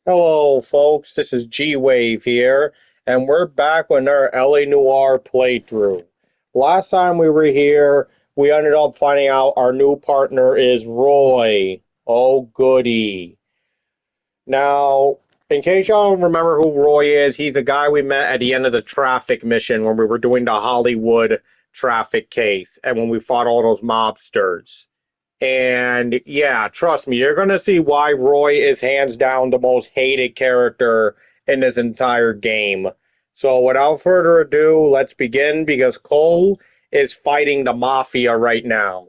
Hello, folks. This is Gwave here, and we're back with our LA Noire playthrough. Last time we were here, we ended up finding out our new partner is Roy. Oh, goody. Now, in case y'all don't remember who Roy is, he's the guy we met at the end of the traffic mission when we were doing the Hollywood traffic case and when we fought all those mobsters. And yeah, trust me, you're gonna see why Roy is hands down the most hated character in this entire game. So without further ado, let's begin because Cole is fighting the Mafia right now.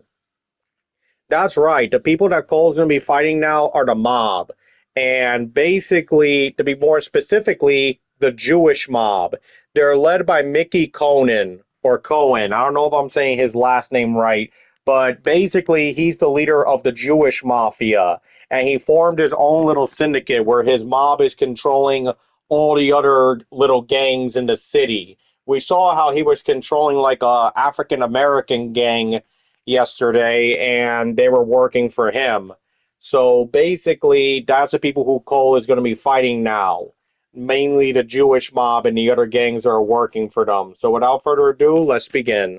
That's right, the people that Cole's gonna be fighting now are the mob. And basically, to be more specifically, the Jewish mob. They're led by Mickey Conan, or Cohen. I don't know if I'm saying his last name right, but basically, he's the leader of the Jewish mafia. And he formed his own little syndicate where his mob is controlling all the other little gangs in the city. We saw how he was controlling like a African American gang yesterday, and they were working for him. So basically, that's the people who Cole is going to be fighting now. Mainly the Jewish mob and the other gangs are working for them. So without further ado, let's begin.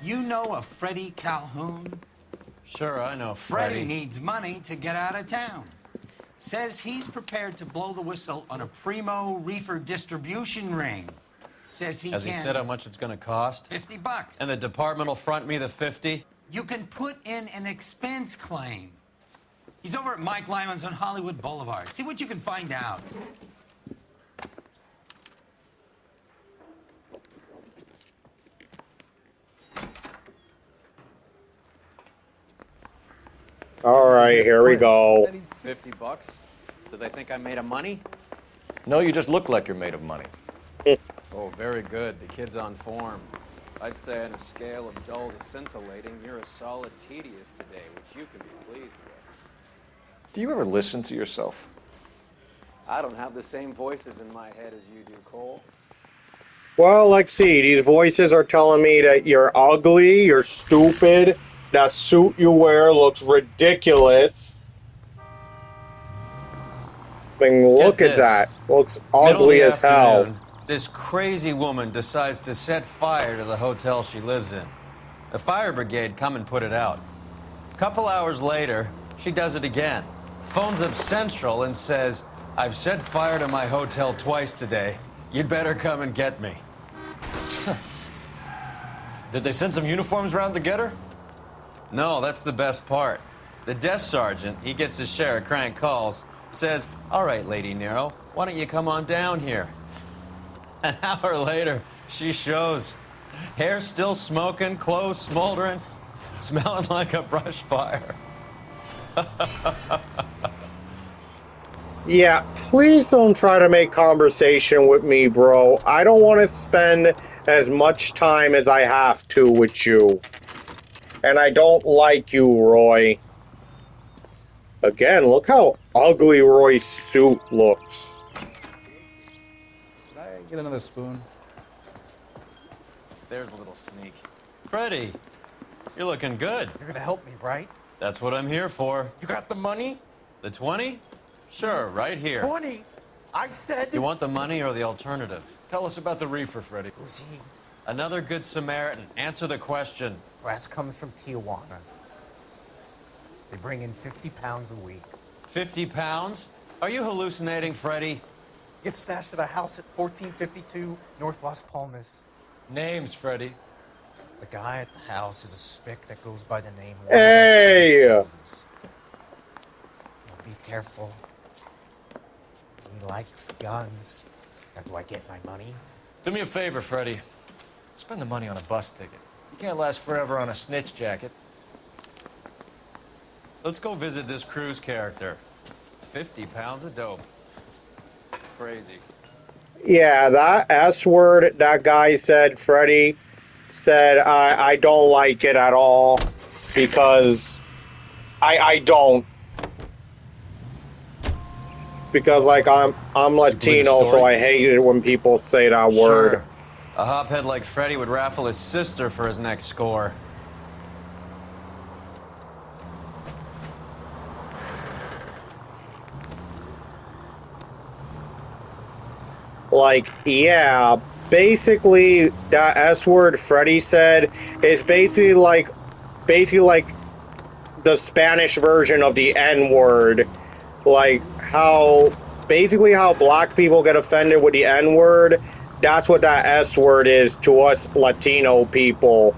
You know a Freddie Calhoun? Sure, I know Freddie needs money to get out of town. Says he's prepared to blow the whistle on a primo reefer distribution ring. Says he Has can... he said how much it's gonna cost? $50. And the department will front me the 50? You can put in an expense claim. He's over at Mike Lyman's on Hollywood Boulevard. See what you can find out. All right, here we go. 50 bucks? Do they think I'm made of money? No, you just look like you're made of money. Oh, very good. The kid's on form. I'd say on a scale of dull to scintillating, you're a solid tedious today, which you can be pleased with. Do you ever listen to yourself? I don't have the same voices in my head as you do, Cole. Well, let's see. These voices are telling me that you're ugly, you're stupid, that suit you wear looks ridiculous. I mean, look at that. Looks ugly as hell. This crazy woman decides to set fire to the hotel she lives in. The fire brigade come and put it out. A couple hours later, she does it again. Phones up Central and says, "I've set fire to my hotel twice today. You'd better come and get me." Did they send some uniforms around to get her? No, that's the best part. The desk sergeant, he gets his share of crank calls, says, "All right, Lady Nero, why don't you come on down here?" An hour later, she shows. Hair still smoking, clothes smoldering, smelling like a brush fire. Yeah, please don't try to make conversation with me, bro. I don't want to spend as much time as I have to with you. And I don't like you, Roy. Again, look how ugly Roy's suit looks. Could I get another spoon? There's a little sneak. Freddie, you're looking good. You're gonna help me, right? That's what I'm here for. You got the money? The 20? Sure, right here. 20? I said... You want the money or the alternative? Tell us about the reefer, Freddie. Who's he? Another good Samaritan. Answer the question. Brass comes from Tijuana. They bring in 50 pounds a week. 50 pounds? Are you hallucinating, Freddie? Gets stashed at a house at 1452 North Las Palmas. Names, Freddie. The guy at the house is a spick that goes by the name... Hey! Now be careful. He likes guns. Now, do I get my money? Do me a favor, Freddie. Spend the money on a bus ticket. You can't last forever on a snitch jacket. Let's go visit this cruise character. 50 pounds of dope. Crazy. Yeah, that S word that guy said, Freddie said, I don't like it at all because I don't. because like I'm believe the Latino, so story? I hate it when people say that word. Sure. A hophead like Freddy would raffle his sister for his next score. Like, yeah, basically that S word Freddy said is basically like the Spanish version of the N word. Like how black people get offended with the N word, that's what that S word is to us Latino people.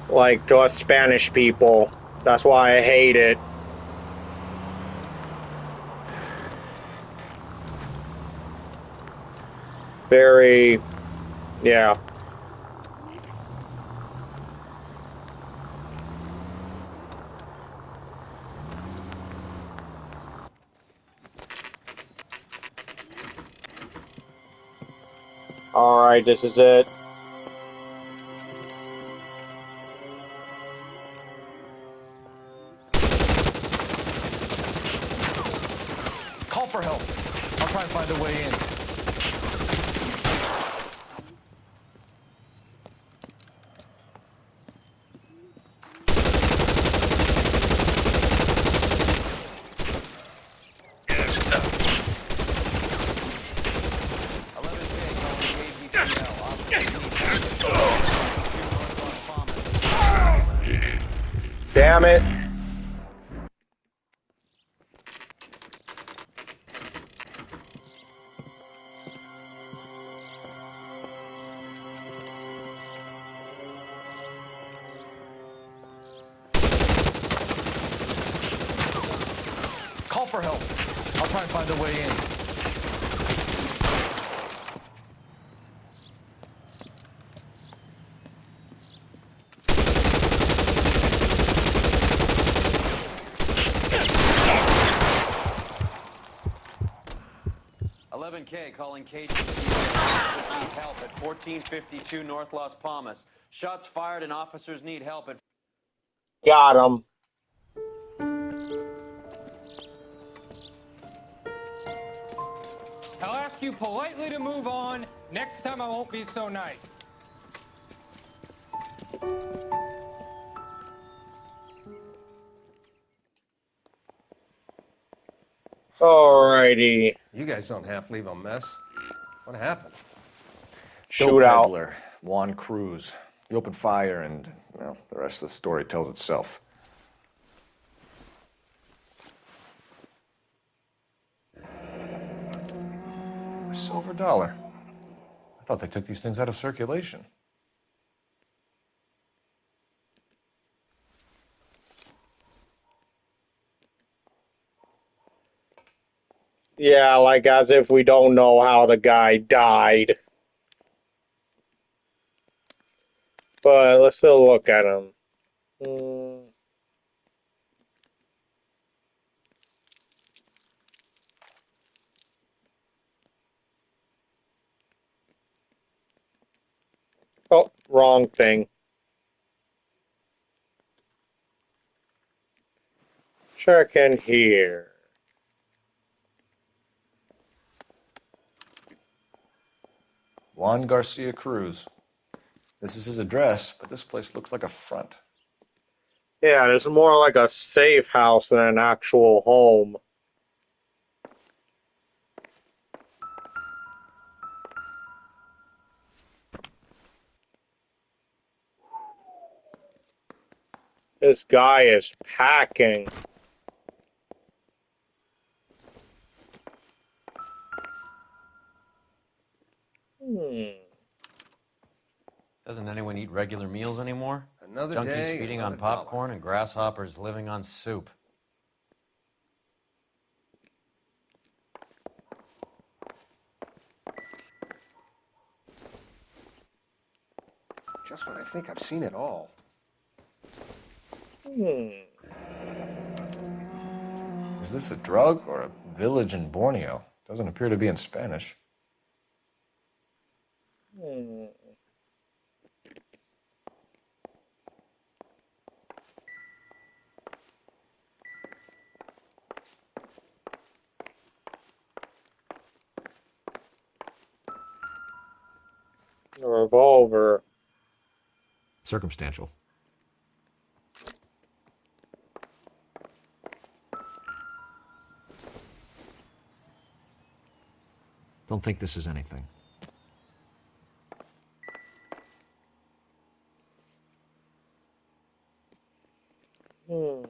Like to us Spanish people. That's why I hate it. Very, yeah. Alright, this is it. Call for help. I'll try and find a way in. Damn it. Call for help. I'll try and find a way in. 11K calling KG. Need help at 1452 North Las Palmas. Shots fired and officers need help at... Got him. I'll ask you politely to move on. Next time I won't be so nice. Alrighty. You guys don't have to leave a mess. What happened? Dope Shootout. peddler, Juan Cruz. You opened fire and, well, the rest of the story tells itself. A silver dollar. I thought they took these things out of circulation. Yeah, like as if we don't know how the guy died. But let's still look at him. Oh, wrong thing. Check in here. Juan Garcia Cruz. This is his address, but this place looks like a front. Yeah, this is more like a safe house than an actual home. This guy is packing. Doesn't anyone eat regular meals anymore? Another Junkies day, feeding on another popcorn and grasshoppers living on soup. Just when I think I've seen it all. Is this a drug or a village in Borneo? Doesn't appear to be in Spanish. A revolver. Circumstantial. Don't think this is anything. Hmm.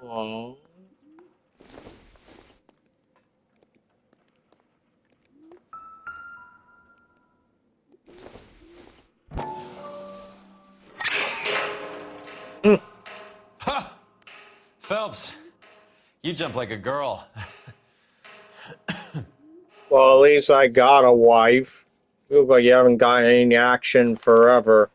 Oh. Ha! Phelps, you jump like a girl. Well, at least I got a wife. You look like you haven't gotten any action forever.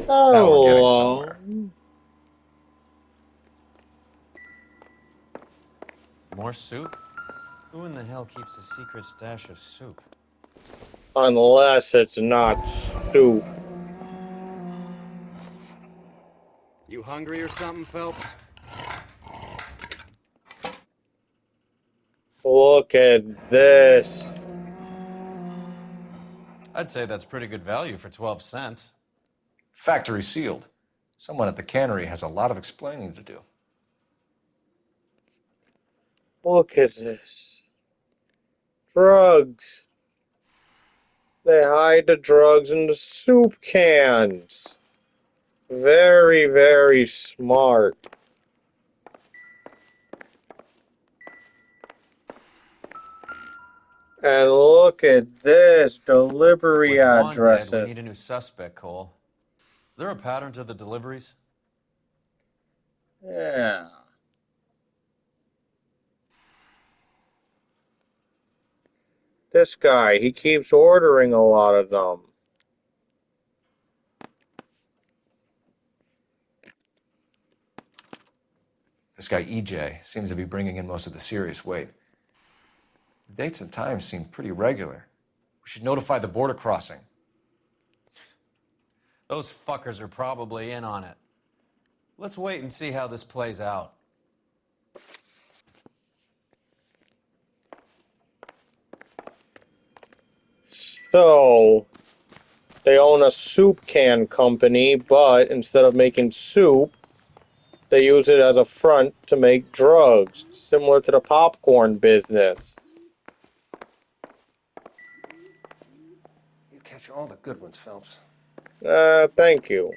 Now we're getting Oh. somewhere. More soup? Who in the hell keeps a secret stash of soup? Unless it's not soup. You hungry or something, Phelps? Look at this. I'd say that's pretty good value for 12 cents. Factory sealed. Someone at the cannery has a lot of explaining to do. Look at this. Drugs. They hide the drugs in the soup cans. Very, very smart. And look at this delivery With one dead, we addresses. need a new suspect, Cole. Is there a pattern to the deliveries? Yeah. This guy, he keeps ordering a lot of them. This guy EJ seems to be bringing in most of the serious weight. The dates and times seem pretty regular. We should notify the border crossing. Those fuckers are probably in on it. Let's wait and see how this plays out. So, they own a soup can company, but instead of making soup, they use it as a front to make drugs, similar to the popcorn business. You catch all the good ones, Phelps. Thank you.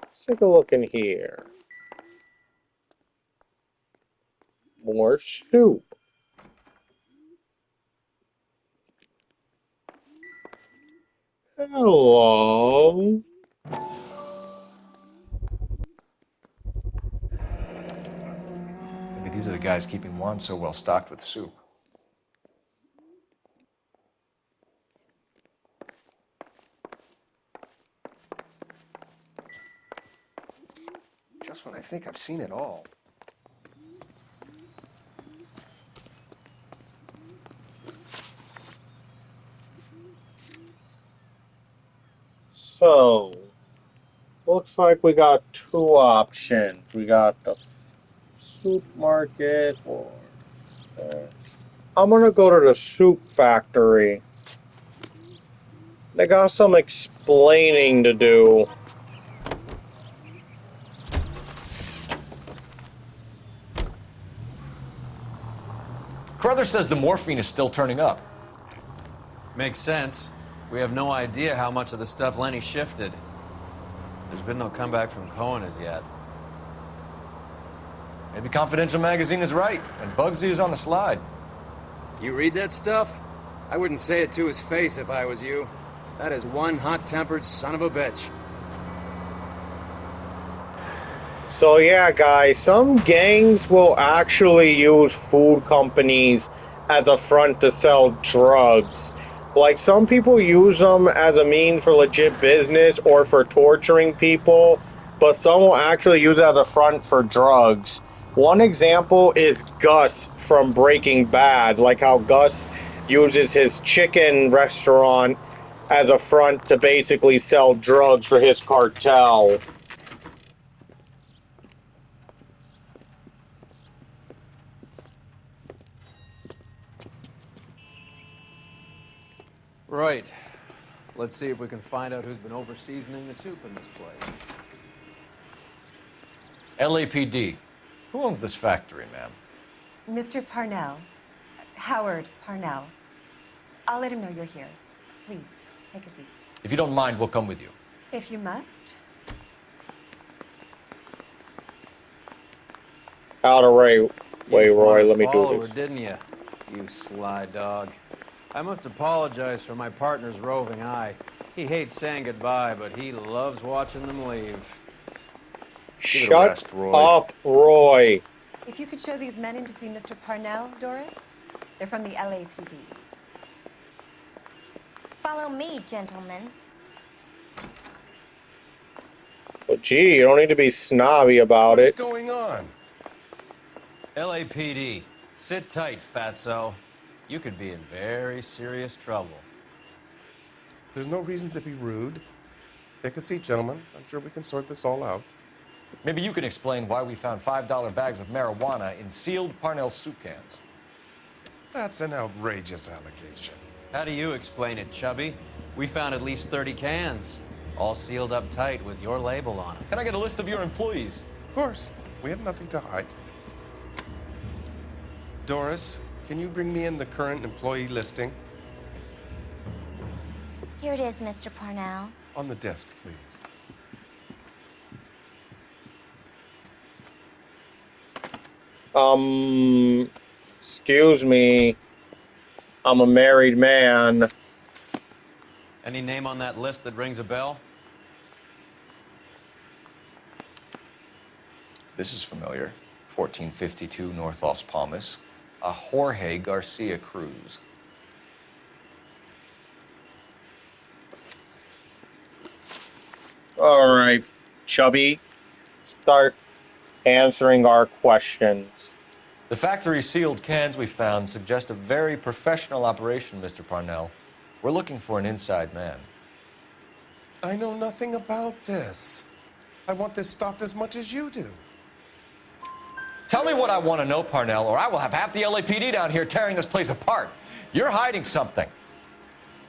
Let's take a look in here. More soup. Hello. Maybe these are the guys keeping Juan so well stocked with soup. Just when I think I've seen it all. So, looks like we got two options. We got the soup market, or I'm gonna go to the soup factory. They got some explaining to do. Carruthers says the morphine is still turning up. Makes sense. We have no idea how much of the stuff Lenny shifted. There's been no comeback from Cohen as yet. Maybe Confidential Magazine is right, and Bugsy is on the slide. You read that stuff? I wouldn't say it to his face if I was you. That is one hot-tempered son of a bitch. So yeah, guys, some gangs will actually use food companies as a front to sell drugs. Like, some people use them as a means for legit business or for torturing people, but some will actually use it as a front for drugs. One example is Gus from Breaking Bad, like how Gus uses his chicken restaurant as a front to basically sell drugs for his cartel. Right. Let's see if we can find out who's been over-seasoning the soup in this place. LAPD. Who owns this factory, ma'am? Mr. Parnell. Howard Parnell. I'll let him know you're here. Please, take a seat. If you don't mind, we'll come with you. If you must. Out of way, Roy. Let me do this. Didn't you? You sly dog. I must apologize for my partner's roving eye. He hates saying goodbye, but he loves watching them leave. Shut rest, Roy. up, Roy. If you could show these men in to see Mr. Parnell, Doris. They're from the LAPD. Follow me, gentlemen. Well, gee, you don't need to be snobby about What's it. going on? LAPD, sit tight, fatso. You could be in very serious trouble. There's no reason to be rude. Take a seat, gentlemen. I'm sure we can sort this all out. Maybe you can explain why we found $5 bags of marijuana in sealed Parnell soup cans. That's an outrageous allegation. How do you explain it, Chubby? We found at least 30 cans, all sealed up tight with your label on it. Can I get a list of your employees? Of course, we have nothing to hide. Doris, can you bring me in the current employee listing? Here it is, Mr. Parnell. On the desk, please. Excuse me. I'm a married man. Any name on that list that rings a bell? This is familiar. 1452 North Las Palmas. A Jorge Garcia Cruz. All right, Chubby, start answering our questions. The factory sealed cans we found suggest a very professional operation, Mr. Parnell. We're looking for an inside man. I know nothing about this. I want this stopped as much as you do. Tell me what I want to know, Parnell, or I will have half the LAPD down here tearing this place apart. You're hiding something.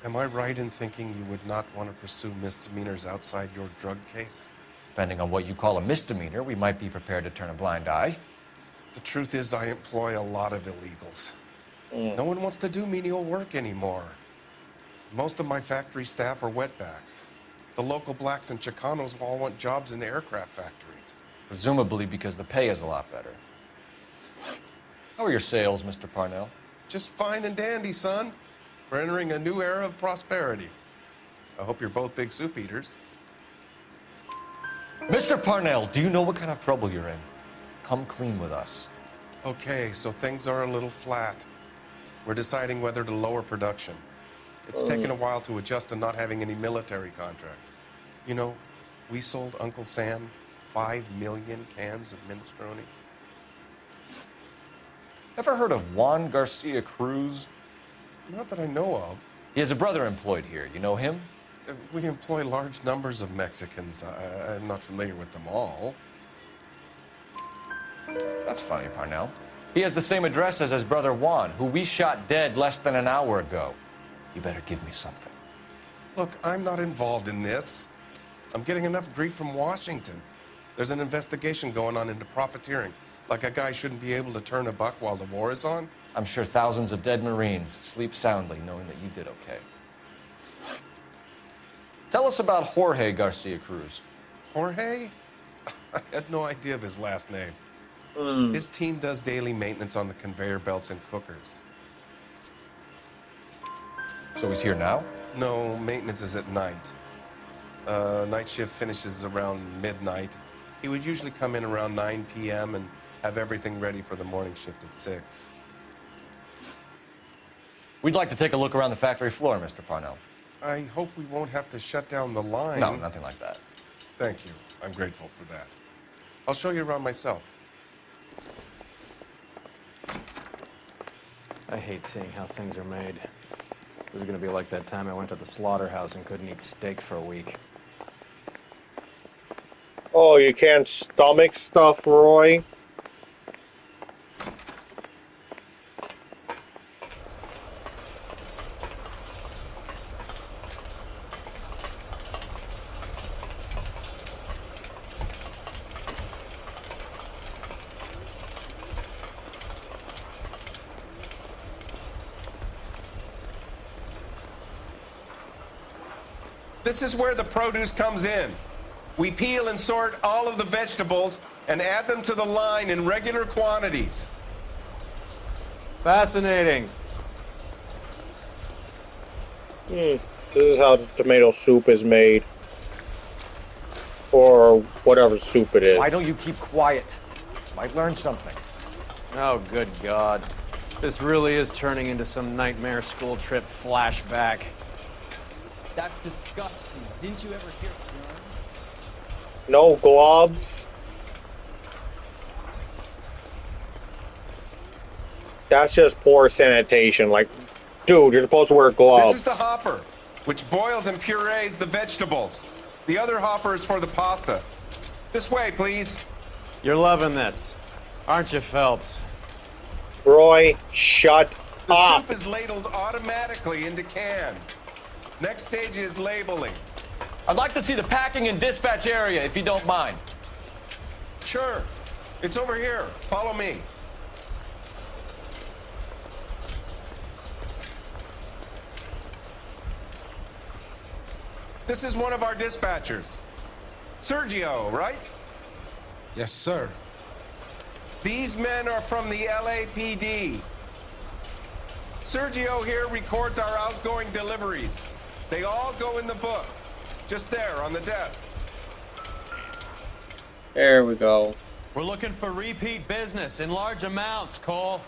Am I right in thinking you would not want to pursue misdemeanors outside your drug case? Depending on what you call a misdemeanor, we might be prepared to turn a blind eye. The truth is, I employ a lot of illegals. No one wants to do menial work anymore. Most of my factory staff are wetbacks. The local blacks and Chicanos all want jobs in aircraft factories. Presumably because the pay is a lot better. How are your sales, Mr. Parnell? Just fine and dandy, son. We're entering a new era of prosperity. I hope you're both big soup eaters. Mr. Parnell, do you know what kind of trouble you're in? Come clean with us. Okay, so things are a little flat. We're deciding whether to lower production. It's taken a while to adjust to not having any military contracts. You know, we sold Uncle Sam 5 million cans of minestrone. Ever heard of Juan Garcia Cruz? Not that I know of. He has a brother employed here. You know him? We employ large numbers of Mexicans. I'm not familiar with them all. That's funny, Parnell. He has the same address as his brother Juan, who we shot dead less than an hour ago. You better give me something. Look, I'm not involved in this. I'm getting enough grief from Washington. There's an investigation going on into profiteering. Like a guy shouldn't be able to turn a buck while the war is on. I'm sure thousands of dead Marines sleep soundly knowing that you did okay. Tell us about Jorge Garcia Cruz. Jorge? I had no idea of his last name. His team does daily maintenance on the conveyor belts and cookers. So he's here now? No, maintenance is at night. Night shift finishes around midnight. He would usually come in around 9 p.m. and have everything ready for the morning shift at 6. We'd like to take a look around the factory floor, Mr. Parnell. I hope we won't have to shut down the line. No, nothing like that. Thank you. I'm grateful for that. I'll show you around myself. I hate seeing how things are made. This is gonna be like that time I went to the slaughterhouse and couldn't eat steak for a week. Oh, you can't stomach stuff, Roy? This is where the produce comes in. We peel and sort all of the vegetables and add them to the line in regular quantities. Fascinating. This is how the tomato soup is made. Or whatever soup it is. Why don't you keep quiet? Might learn something. Oh, good God. This really is turning into some nightmare school trip flashback. That's disgusting. Didn't you ever hear germs? No gloves. That's just poor sanitation. Like, dude, you're supposed to wear gloves. This is the hopper, which boils and purees the vegetables. The other hopper is for the pasta. This way, please. You're loving this, aren't you, Phelps? Roy, shut The up. soup is ladled automatically into cans. Next stage is labeling. I'd like to see the packing and dispatch area, if you don't mind. Sure. It's over here. Follow me. This is one of our dispatchers. Sergio, right? Yes, sir. These men are from the LAPD. Sergio here records our outgoing deliveries. They all go in the book. Just there on the desk. There we go. We're looking for repeat business in large amounts, Cole.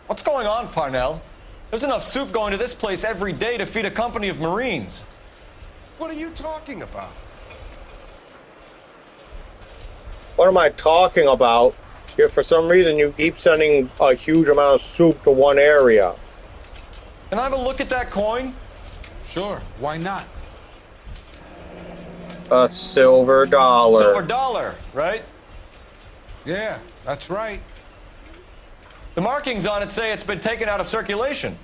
What's going on, Parnell? There's enough soup going to this place every day to feed a company of Marines. What are you talking about? What am I talking about? If for some reason you keep sending a huge amount of soup to one area. Can I have a look at that coin? Sure, why not? A silver dollar. Silver dollar, right? Yeah, that's right. The markings on it say it's been taken out of circulation.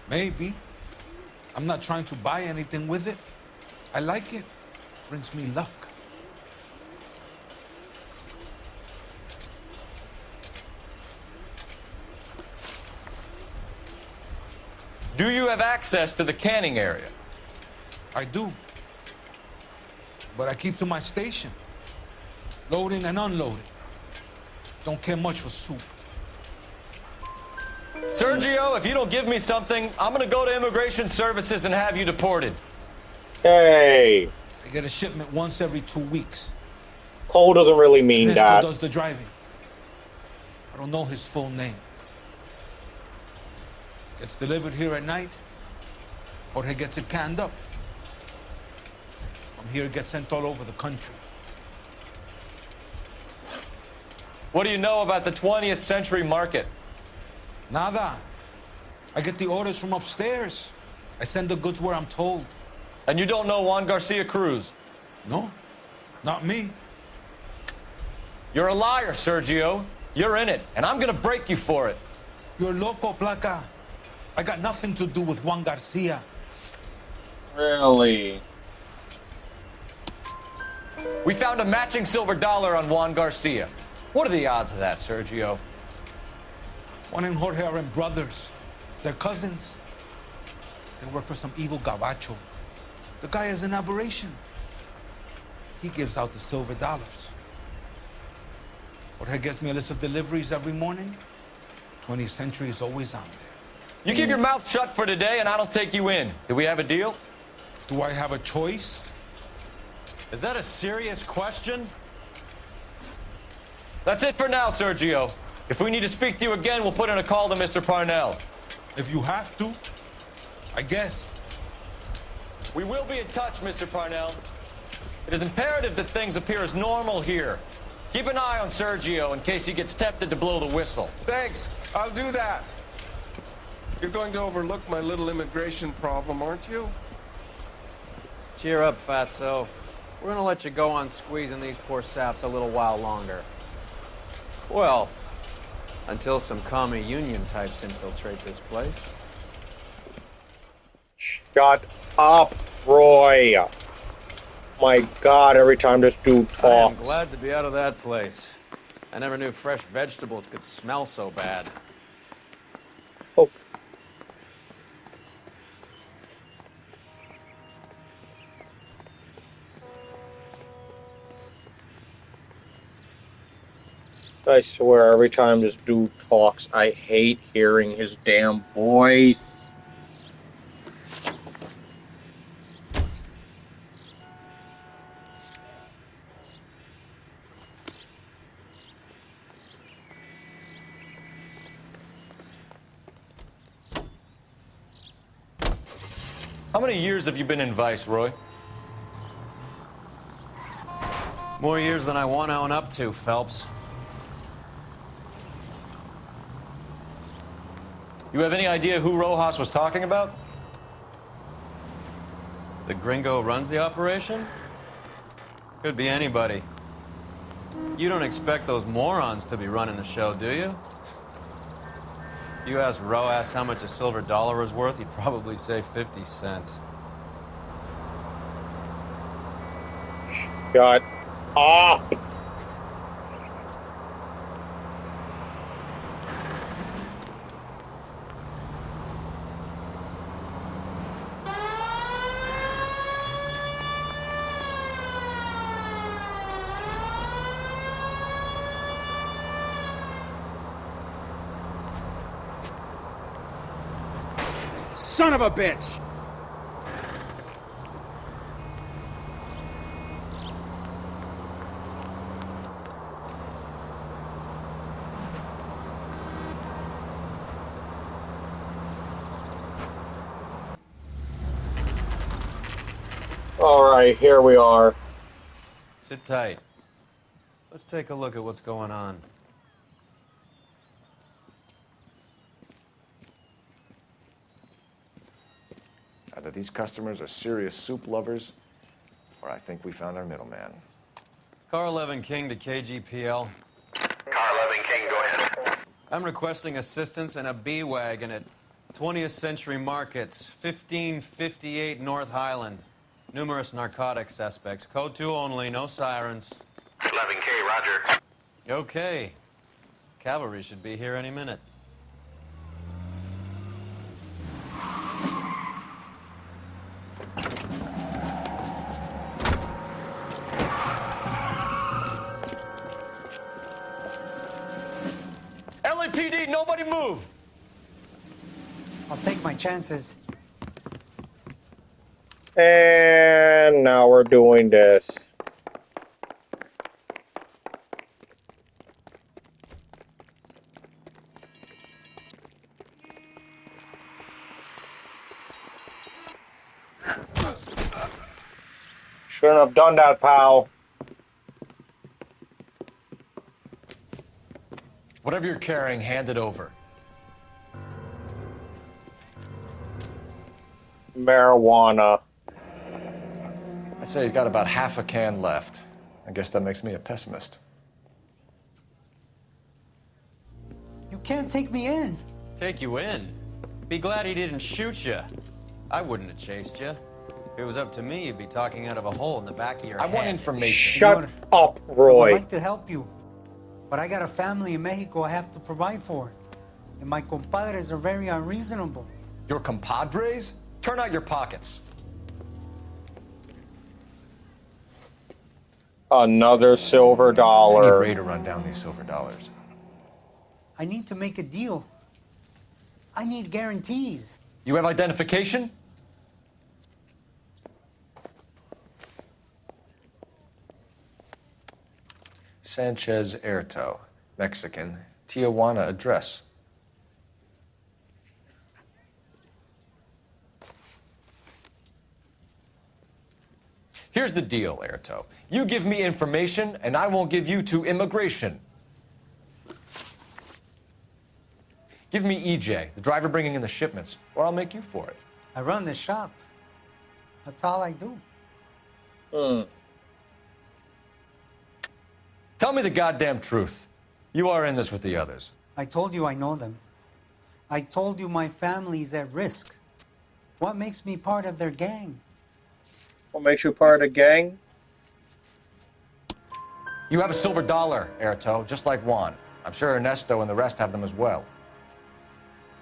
Maybe. I'm not trying to buy anything with it. I like it. Brings me luck. Do you have access to the canning area? I do. But I keep to my station. Loading and unloading. Don't care much for soup. Sergio, if you don't give me something, I'm gonna go to Immigration Services and have you deported. Hey. I get a shipment once every 2 weeks. Cole doesn't really mean Ernesto that. does the driving. I don't know his full name. Gets delivered here at night, or he gets it canned up. From here, it gets sent all over the country. What do you know about the 20th century market? Nada. I get the orders from upstairs. I send the goods where I'm told. And you don't know Juan Garcia Cruz? No, not me. You're a liar, Sergio. You're in it, and I'm gonna break you for it. You're loco, Placa. I got nothing to do with Juan Garcia. Really? We found a matching silver dollar on Juan Garcia. What are the odds of that, Sergio? Juan and Jorge are brothers. They're cousins. They work for some evil gabacho. The guy is an aberration. He gives out the silver dollars. Jorge gets me a list of deliveries every morning. 20th century is always on there. You keep your mouth shut for today, and I don't take you in. Do we have a deal? Do I have a choice? Is that a serious question? That's it for now, Sergio. If we need to speak to you again, we'll put in a call to Mr. Parnell. If you have to, I guess. We will be in touch, Mr. Parnell. It is imperative that things appear as normal here. Keep an eye on Sergio in case he gets tempted to blow the whistle. Thanks. I'll do that. You're going to overlook my little immigration problem, aren't you? Cheer up, Fatso. We're gonna let you go on squeezing these poor saps a little while longer. Well, until some commie union types infiltrate this place. Shut up, Roy. My God, every time this dude I am talks. glad to be out of that place. I never knew fresh vegetables could smell so bad. Oh. I swear, every time this dude talks, I hate hearing his damn voice. How many years have you been in Vice, Roy? More years than I want to own up to, Phelps. You have any idea who Rojas was talking about? The gringo runs the operation? Could be anybody. You don't expect those morons to be running the show, do you? You ask Rojas how much a silver dollar is worth, he'd probably say 50 cents. Shut up! Son of a bitch! Alright, here we are. Sit tight. Let's take a look at what's going on. Either these customers are serious soup lovers, or I think we found our middleman. Car 11 King to KGPL. Car 11 King, go ahead. I'm requesting assistance in a B-Wagon at 20th Century Markets, 1558 North Highland. Numerous narcotic suspects. Code 2 only, no sirens. 11K, roger. Okay. Cavalry should be here any minute. LAPD, nobody move! I'll take my chances. And now we're doing this. Shouldn't have done that, pal. Whatever you're carrying, hand it over. Marijuana. I'd say he's got about half a can left. I guess that makes me a pessimist. You can't take me in. Take you in? Be glad he didn't shoot you. I wouldn't have chased you. If it was up to me, you'd be talking out of a hole in the back of your head. I want information. Shut up, I Roy. would like to help you, but I got a family in Mexico I have to provide for. And my compadres are very unreasonable. Your compadres? Turn out your pockets. Another silver I need dollar. Ray to run down these silver dollars. I need to make a deal. I need guarantees. You have identification? Sanchez Erto, Mexican, Tijuana address. Here's the deal, Erto. You give me information, and I won't give you to immigration. Give me EJ, the driver bringing in the shipments, or I'll make you for it. I run the shop. That's all I do. Tell me the goddamn truth. You are in this with the others. I told you I know them. I told you my family's at risk. What makes me part of their gang? What makes you part of the gang? You have a silver dollar, Erto, just like Juan. I'm sure Ernesto and the rest have them as well.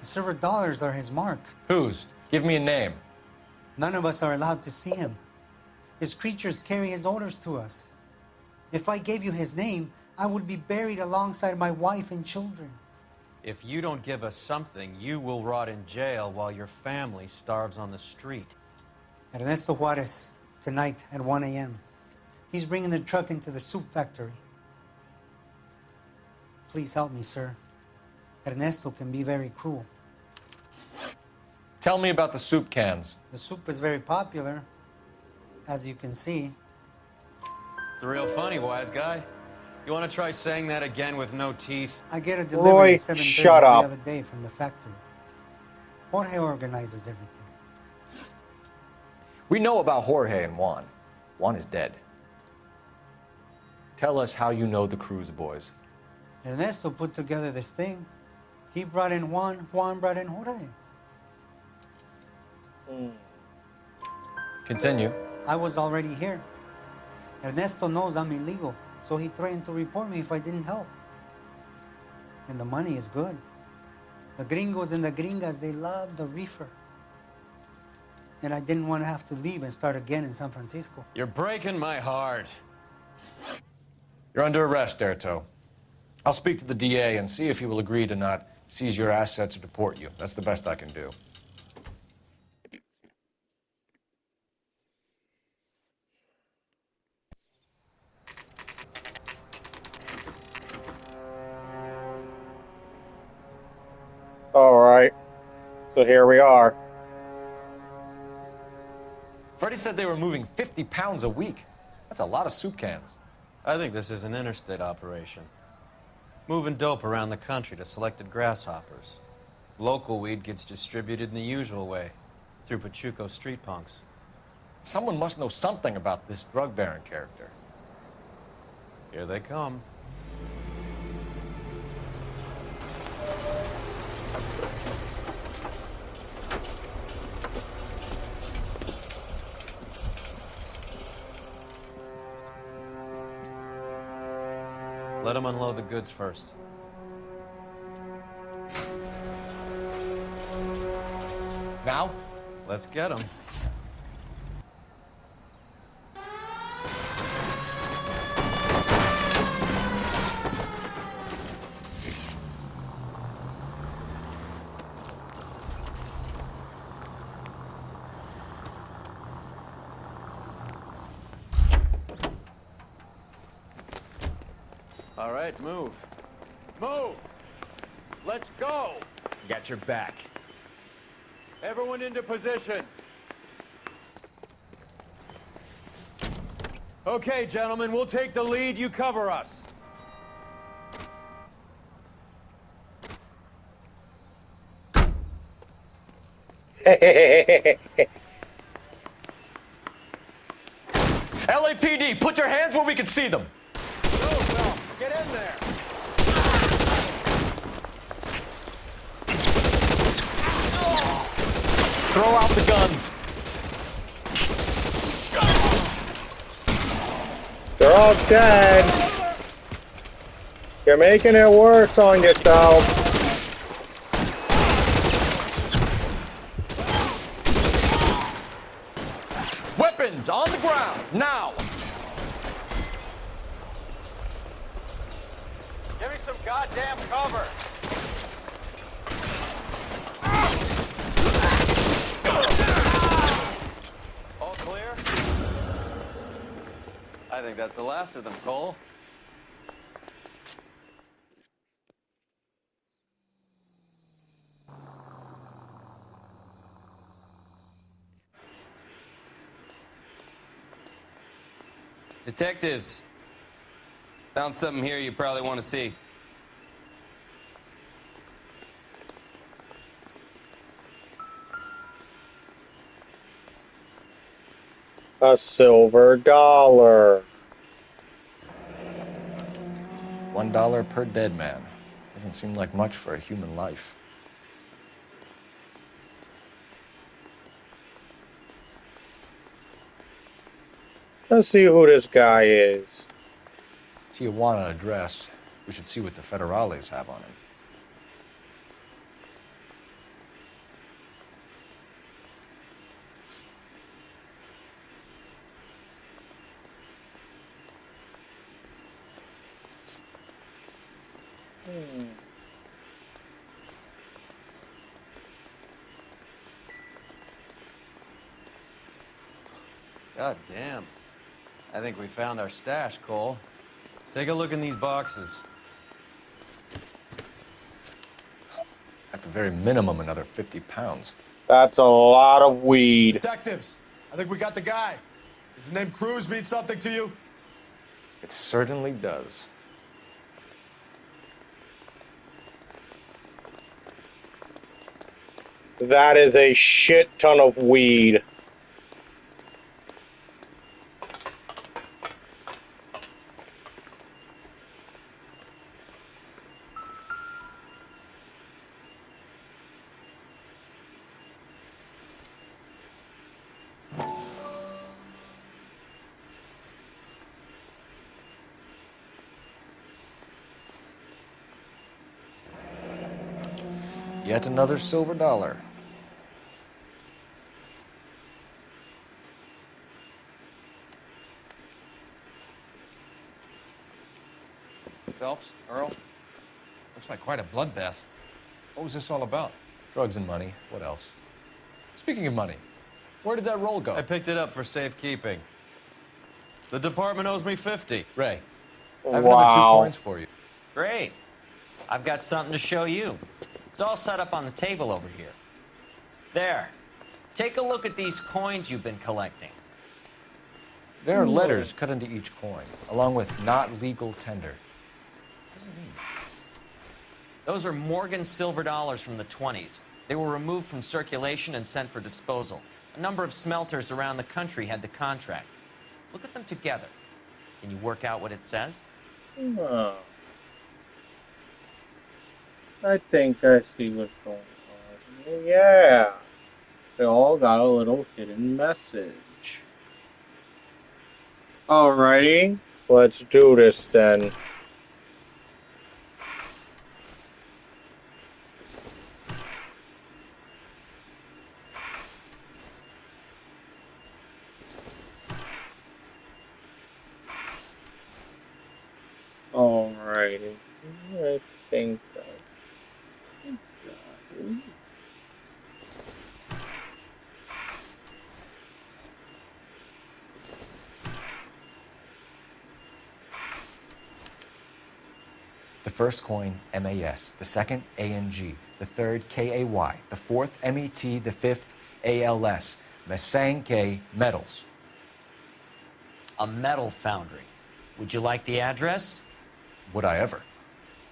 The silver dollars are his mark. Whose? Give me a name. None of us are allowed to see him. His creatures carry his orders to us. If I gave you his name, I would be buried alongside my wife and children. If you don't give us something, you will rot in jail while your family starves on the street. Ernesto Juarez, tonight at 1 a.m. He's bringing the truck into the soup factory. Please help me, sir. Ernesto can be very cruel. Tell me about the soup cans. The soup is very popular, as you can see. It's real funny, wise guy. You want to try saying that again with no teeth? I get a delivery Roy, at 7:30 shut up. every other day from the factory. Jorge organizes everything. We know about Jorge and Juan. Juan is dead. Tell us how you know the Cruz boys. Ernesto put together this thing. He brought in Juan, Juan brought in Jorge. Continue. I was already here. Ernesto knows I'm illegal, so he threatened to report me if I didn't help. And the money is good. The gringos and the gringas, they love the reefer. And I didn't want to have to leave and start again in San Francisco. You're breaking my heart. You're under arrest, Erto. I'll speak to the DA and see if he will agree to not seize your assets or deport you. That's the best I can do. All right. So here we are. Freddie said they were moving 50 pounds a week. That's a lot of soup cans. I think this is an interstate operation. Moving dope around the country to selected grasshoppers. Local weed gets distributed in the usual way, through Pachuco street punks. Someone must know something about this drug baron character. Here they come. Let them unload the goods first. Now? Let's get them. All right, move. Move! Let's go! Got your back. Everyone into position. Okay, gentlemen, we'll take the lead. You cover us. LAPD, put your hands where we can see them. Get in there! Throw out the guns. They're all dead. You're making it worse on yourselves. Weapons on the ground, now! Give me some goddamn cover! I think that's the last of them, Cole. Detectives, found something here you probably want to see. A silver dollar. $1 per dead man. Doesn't seem like much for a human life. Let's see who this guy is. Tijuana address. We should see what the federales have on him. God damn. I think we found our stash, Cole. Take a look in these boxes. At the very minimum, another 50 pounds. That's a lot of weed. Detectives, I think we got the guy. Does the name Cruz mean something to you? It certainly does. That is a shit ton of weed. Yet another silver dollar. Phelps, Earl, looks like quite a bloodbath. What was this all about? Drugs and money. What else? Speaking of money, where did that roll go? I picked it up for safekeeping. The department owes me 50. Ray, I have another 2 coins for you. Great. I've got something to show you. It's all set up on the table over here. There. Take a look at these coins you've been collecting. There are letters cut into each coin, along with not legal tender. What does it mean? Those are Morgan silver dollars from the 20s. They were removed from circulation and sent for disposal. A number of smelters around the country had the contract. Look at them together. Can you work out what it says? Oh. I think I see what's going on. Yeah. They all got a little hidden message. Alrighty. Let's do this then. Alrighty. I think The first coin, MAS. The second, ANG. The third, KAY. The fourth, MET. The fifth, ALS. Masanke Metals. A metal foundry. Would you like the address? Would I ever?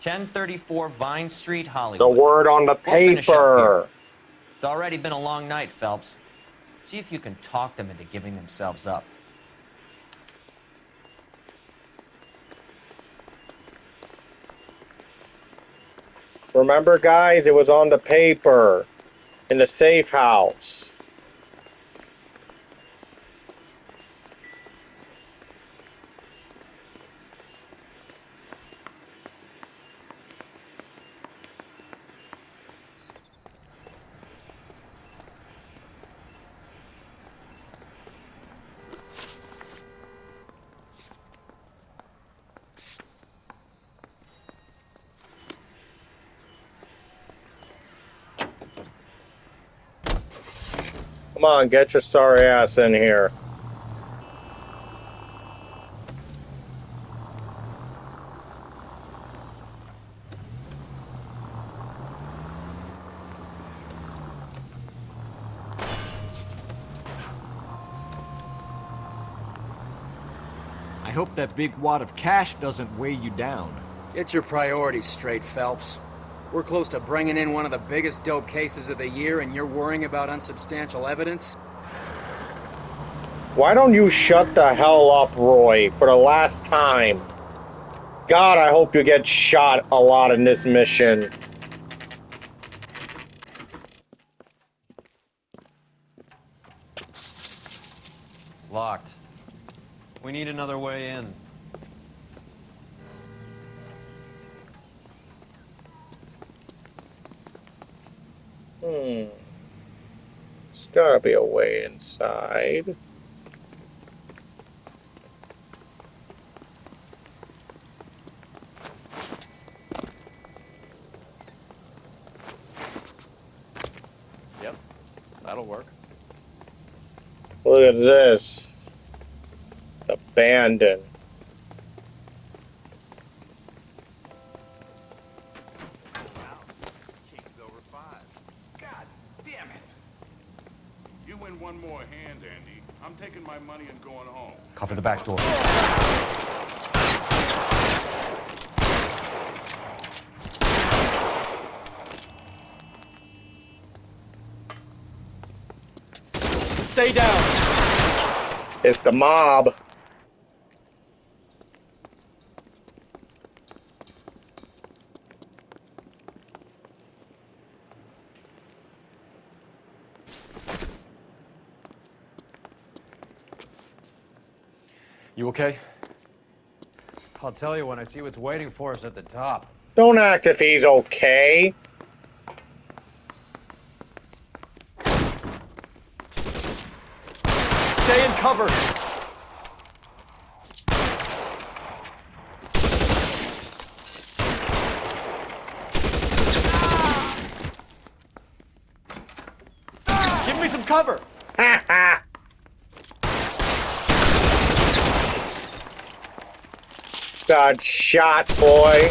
1034 Vine Street, Hollywood. the word on the We'll finish up paper. here. It's already been a long night, Phelps. See if you can talk them into giving themselves up. Remember, guys, it was on the paper in the safe house. Come on, get your sorry ass in here. hope that big wad of cash doesn't weigh you down. Get your priorities straight, Phelps. We're close to bringing in one of the biggest dope cases of the year, and you're worrying about unsubstantial evidence? Why don't you shut the hell up, Roy, for the last time? God, I hope you get shot a lot in this mission. Locked. We need another way in. There's gotta be a way inside. Yep, that'll work. Look at this. Abandoned. King's over 5. God damn it! You win one more hand, Andy. I'm taking my money and going home. Cover the back door. Stay down! It's the mob. You okay? I'll tell you when I see what's waiting for us at the top. Don't act if he's okay. Stay in cover! Give me some cover! Ha ha! Got shot, boy.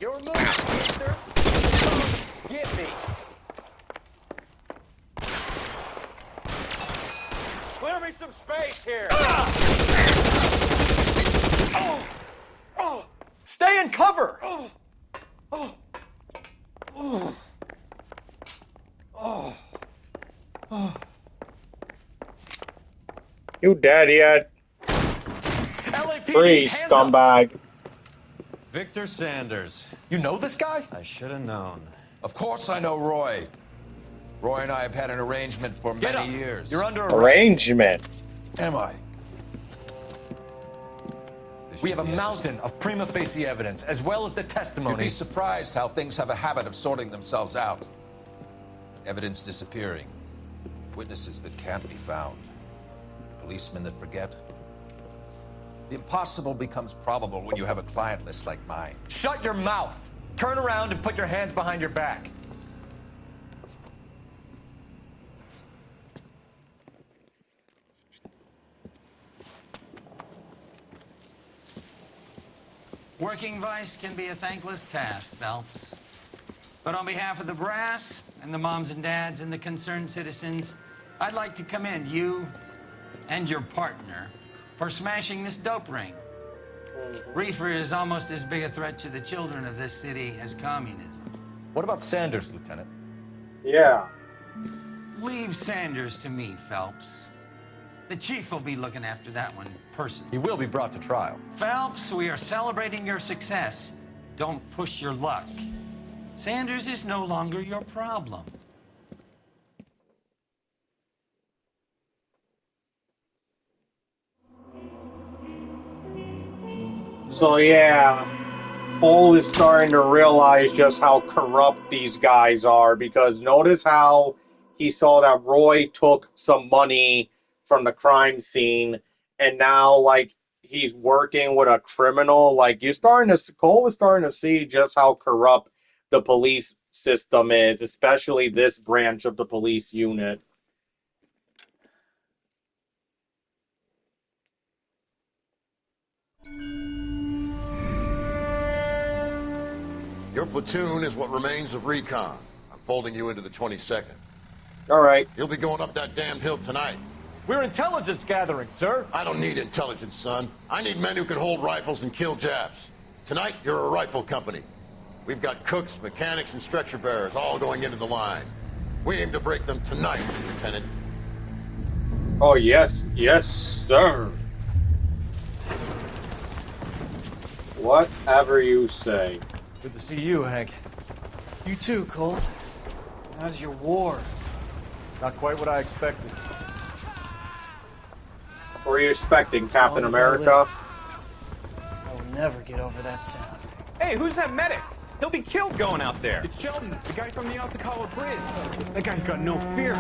You're moving, mister. Get me. Clear me some space here. Stay in cover! You dead yet? Free, scumbag. Victor Sanders. You know this guy? I should have known. Of course I know Roy. Roy and I have had an arrangement for many years. You're under arrest. Arrangement. Am I? We have a mountain of prima facie evidence, as well as the You'd testimony. be surprised how things have a habit of sorting themselves out. Evidence disappearing. Witnesses that can't be found. Policemen that forget. The impossible becomes probable when you have a client list like mine. Shut your mouth! Turn around and put your hands behind your back. Working vice can be a thankless task, Phelps. But on behalf of the brass and the moms and dads and the concerned citizens, I'd like to commend you and your partner for smashing this dope ring. Reefer is almost as big a threat to the children of this city as communism. What about Sanders, Lieutenant? Yeah. Leave Sanders to me, Phelps. The chief will be looking after that one personally. He will be brought to trial. Phelps, we are celebrating your success. Don't push your luck. Sanders is no longer your problem. So yeah, Cole is starting to realize just how corrupt these guys are, because notice how he saw that Roy took some money from the crime scene, and now like he's working with a criminal. Like Cole is starting to see just how corrupt the police system is, especially this branch of the police unit. Your platoon is what remains of recon. I'm folding you into the 22nd. All right. You'll be going up that damned hill tonight. We're intelligence gathering, sir. I don't need intelligence, son. I need men who can hold rifles and kill Japs. Tonight, you're a rifle company. We've got cooks, mechanics, and stretcher bearers all going into the line. We aim to break them tonight, Lieutenant. Oh, yes. Yes, sir. Whatever you say. Good to see you, Hank. You too, Cole. How's your war? Not quite what I expected. What were you expecting, Captain long as I America? I will never get over that sound. Hey, who's that medic? He'll be killed going out there. It's Sheldon, the guy from the Osakawa Bridge. That guy's got no fear.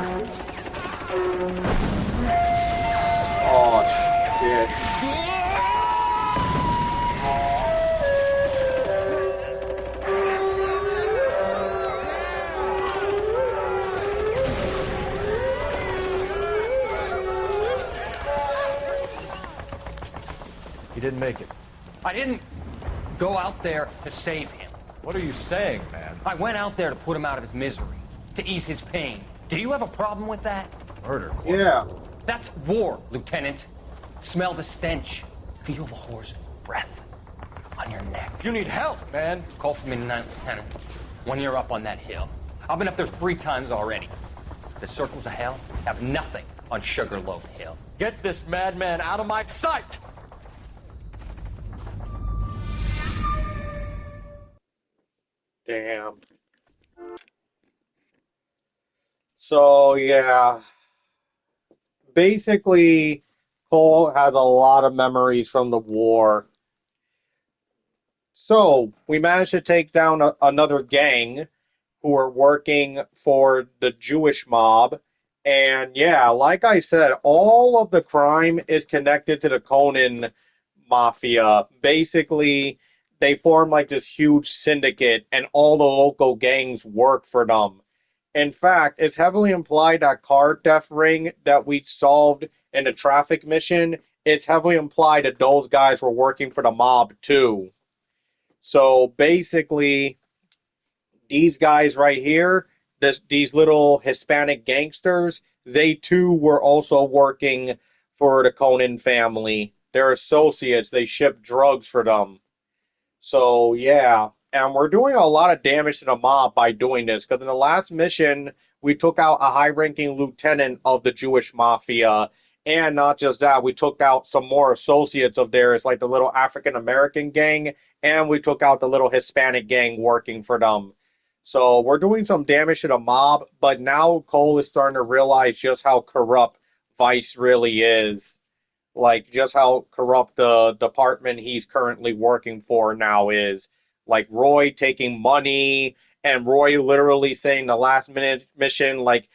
Oh, shit. He didn't make it. I didn't go out there to save him. What are you saying, man? I went out there to put him out of his misery, to ease his pain. Do you have a problem with that? Murder. Yeah. That's war, Lieutenant. Smell the stench. Feel the horse's breath on your neck. You need help, man. Call for me tonight, Lieutenant, when you're up on that hill. I've been up there 3 times already. The circles of hell have nothing on Sugarloaf Hill. Get this madman out of my sight! Damn. So, yeah. Basically, Cole has a lot of memories from the war. So, we managed to take down another gang who are working for the Jewish mob. And yeah, like I said, all of the crime is connected to the Conan Mafia. Basically, they form like this huge syndicate, and all the local gangs work for them. In fact, it's heavily implied that car theft ring that we solved in the traffic mission, it's heavily implied that those guys were working for the mob too. So basically, these guys right here, these little Hispanic gangsters, they too were also working for the Conan family. They're associates. They ship drugs for them. So, yeah. And we're doing a lot of damage to the mob by doing this, because in the last mission, we took out a high-ranking lieutenant of the Jewish Mafia. And not just that, we took out some more associates of theirs, like the little African-American gang, and we took out the little Hispanic gang working for them. So we're doing some damage to the mob, but now Cole is starting to realize just how corrupt Vice really is. Like, just how corrupt the department he's currently working for now is. Like, Roy taking money, and Roy literally saying the last minute mission, like,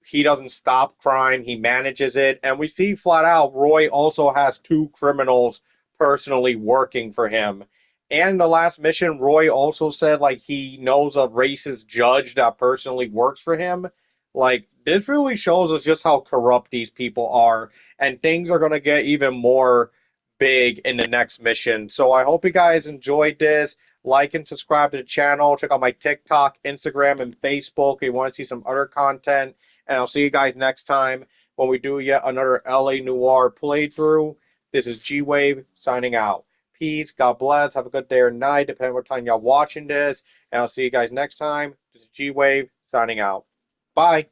he doesn't stop crime, he manages it. And we see flat out, Roy also has 2 criminals personally working for him. And in the last mission, Roy also said, like, he knows a racist judge that personally works for him. Like, this really shows us just how corrupt these people are. And things are going to get even more big in the next mission. So I hope you guys enjoyed this. Like and subscribe to the channel. Check out my TikTok, Instagram, and Facebook if you want to see some other content. And I'll see you guys next time when we do yet another LA Noire playthrough. This is Gwave signing out. Peace, God bless, have a good day or night, depending on what time y'all watching this. And I'll see you guys next time. This is Gwave signing out. Bye.